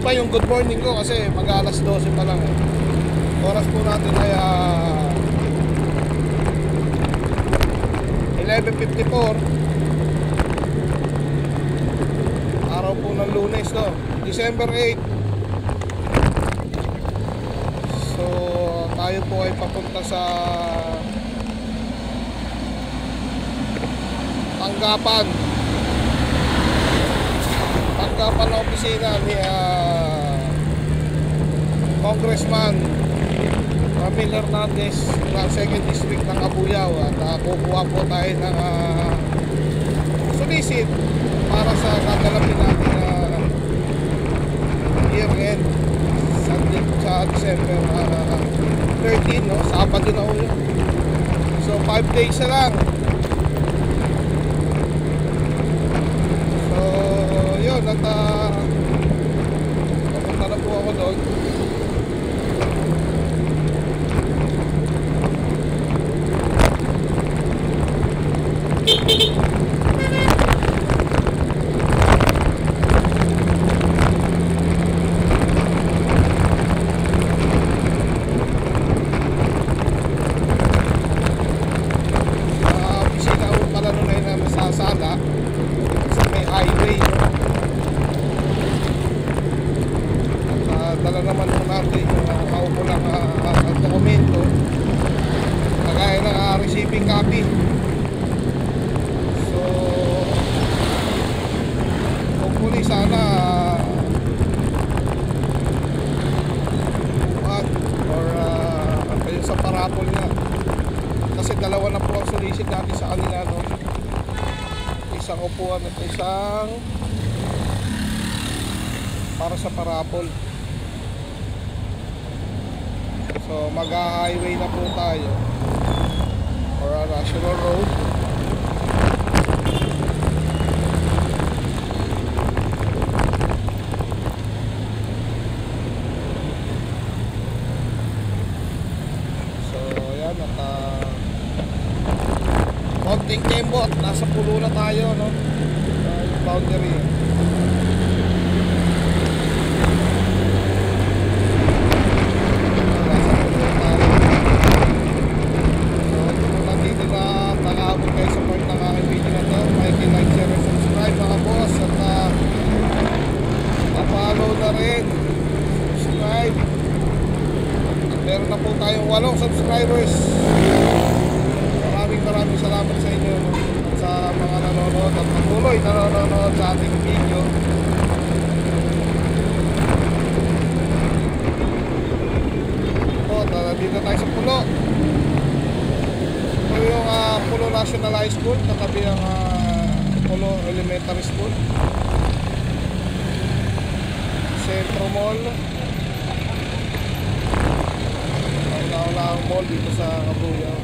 pa yung good morning ko kasi mag-alas 12 pa lang eh. Oras po natin ay 11:54. Araw po ng Lunes, no? December 8. So tayo po ay papunta sa tanggapan ng opisina ni Congressman Ramil Hernandez ng 2nd District ng Cabuyao, at kukuha po tayo ng solicit para sa gagalapin natin year end sa December 13, no? Sabado na ulit. So 5 days na lang. So yun, at papunta na po ako doon. Dala naman po natin yung nakaupulang dokumento kagaya ng receiving copy. So hopefully sana or kayo sa parapol nga, kasi dalawa na po ang solicit natin sa kanila, no? Isang upuan at isang para sa parapol. So mag-highway na po tayo or a national road. So ayan, konting kembot, nasa pulo na tayo, no? Yung boundary. Meron na po tayong 8 subscribers. Maraming salamat sa inyo, no? Sa mga nanonood at patuloy nanonood sa ating video. Dito tayo sa Pulo. Ito yung Pulo National High School, katabi ang Pulo Elementary School. Centro Mall. Ang mall dito sa Cabuyao.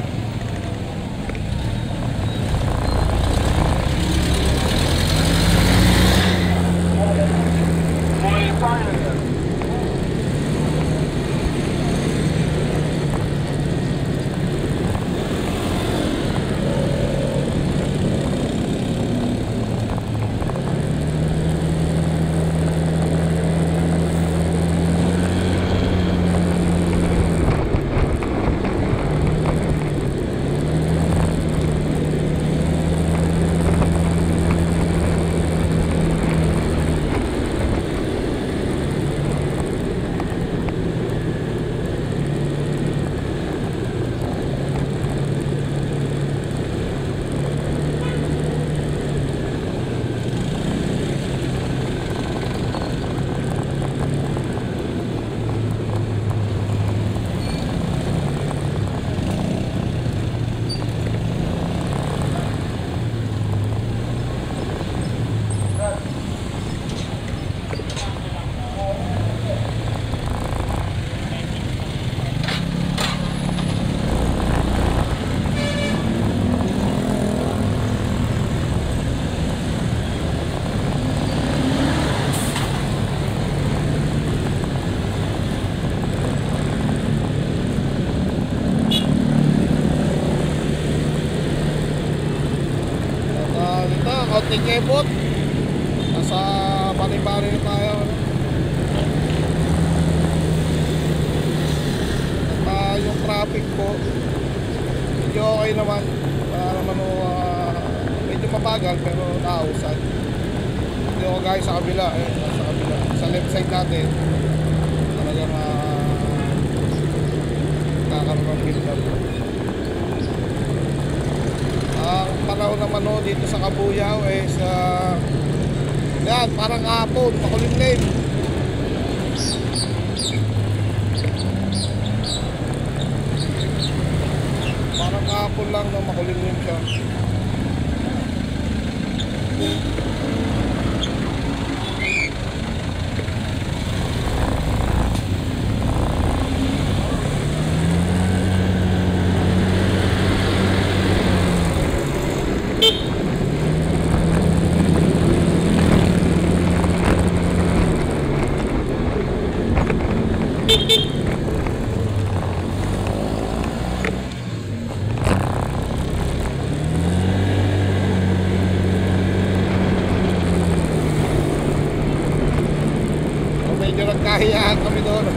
konting kebot, nasa bari-bari na tayo. po. Medyo okay naman. Wala naman o medyo mabagal pero nakausad. Hindi ako gaya sa kabila. Sa kabila. Sa left side natin talagang kakaroon ng build-up. Ang panahon naman o dito sa Kabuyao sa yan, parang hapon, makulimlim. Parang hapon lang no, makulimlim siya. Medyo nagkahiyaan kami doon.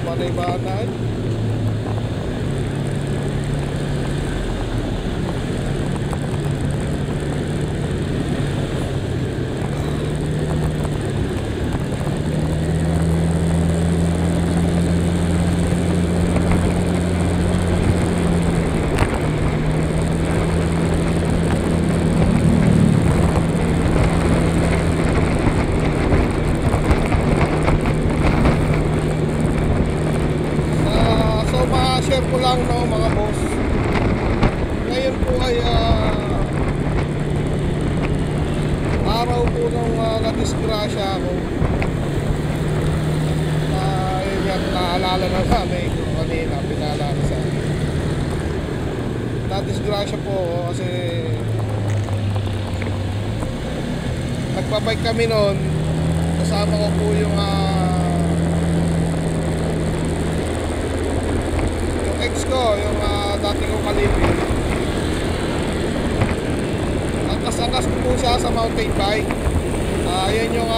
Panaybanan. Share ko lang no mga boss. Ngayon po ay araw po nung nadisgrasya ako. Yun yan, naalala na namin kung kanina, pinaalala sa akin. Nadisgrasya po ako kasi nagpabike kami noon. Kasama ko po yung ex ko, yung dati kong kalipin. Angkas-angkas ko po siya sa mountain bike. Yan yung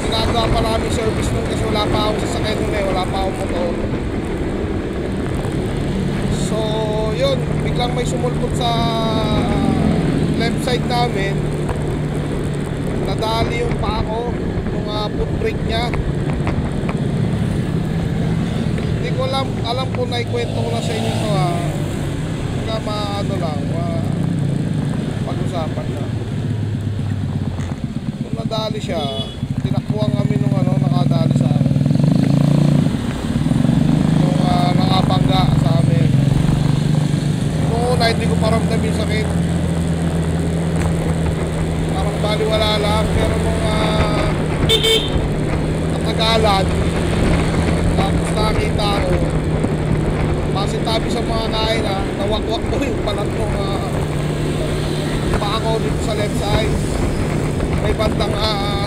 ginagawa pa namin service nun kasi wala pa akong sasakyan nun wala pa akong motor. So yun, biglang may sumulpot sa left side namin. Nadali yung paa ko, yung foot brake niya. Ko alam ko na ikwento ko na sa inyo to Pagka maano lang pag-usapan na kung nadali siya, tinakbuhan kami nung nakadali sa amin nung nakabangga sa amin. Nung una hindi ko paramdam yung sakit, parang baliwala lang, pero nung natagalan tapos nakita ko pasitabi sa mga kain nawakwak ko yung palat ng paa ko dito sa left side, may bandang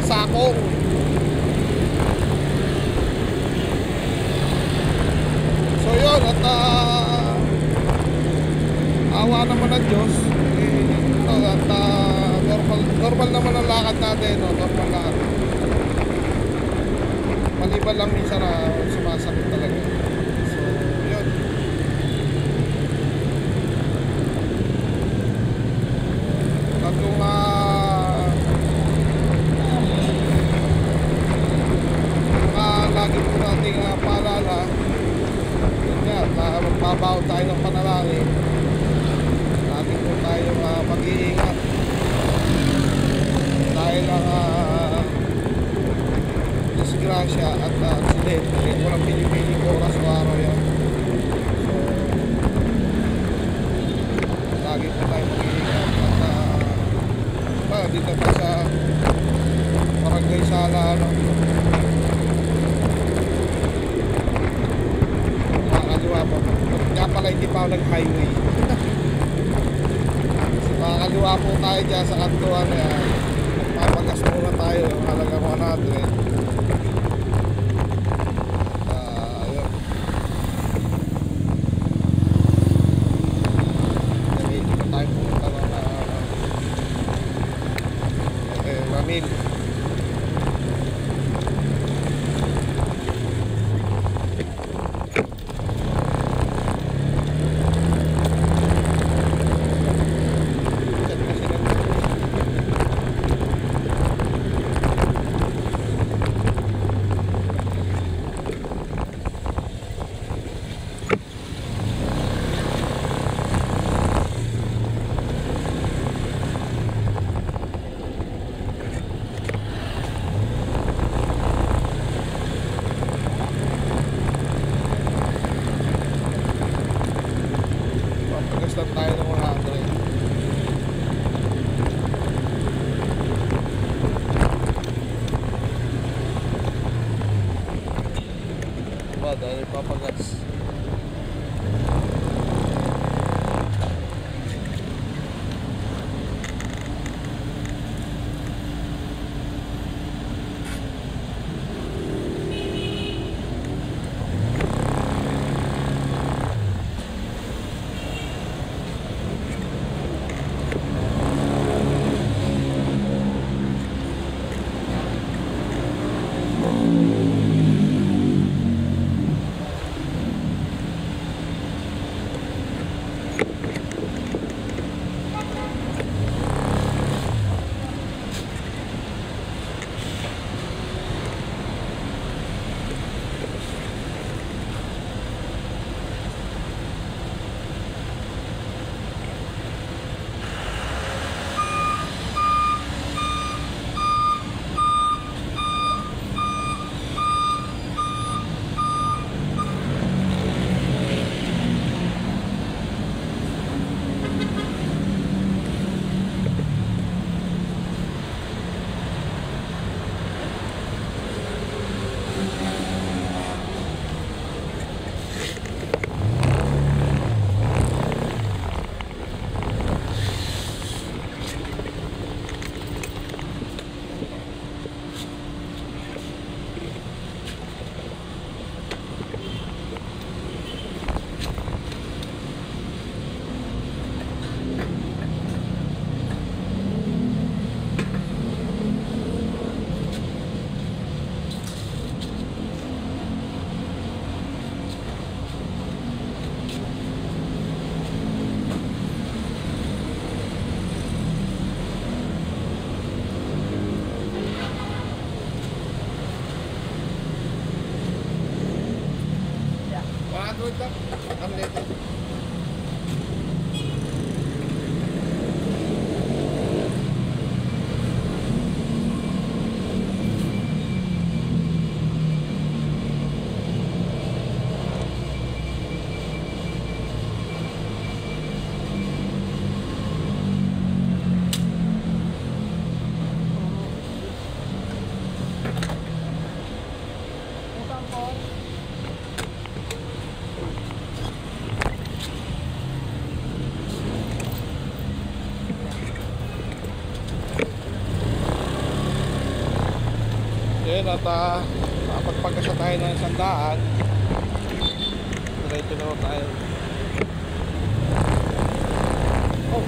sakong. So yun, at awa naman ng Diyos at normal naman ang lakad natin, normal lakad. Maliban lang minsan na sumasakit talaga. So, yun. At kung lagi po nating paalala, yun nga, magbabaw tayo ng panalangin. Lagi po tayong mag-iingat. Dahil ang disgrasya at aksidente, walang pinipiling oras o araw yan. So lagi po tayo mag-iingat at dito pa sa Barangay Sala, ano, makakaliwa po. Kaya pala hindi pa ako nag-highway. So makakaliwa po tayo dyan sa kantuan na yan. Papagas muna tayo, halaga 100. Ramil. Stop tayo ng 100. Diba, dahil papagas. Wait lang. Ang late. Yun, at nakapagpagkasya tayo ng 100. Diretso na tayo. Oh.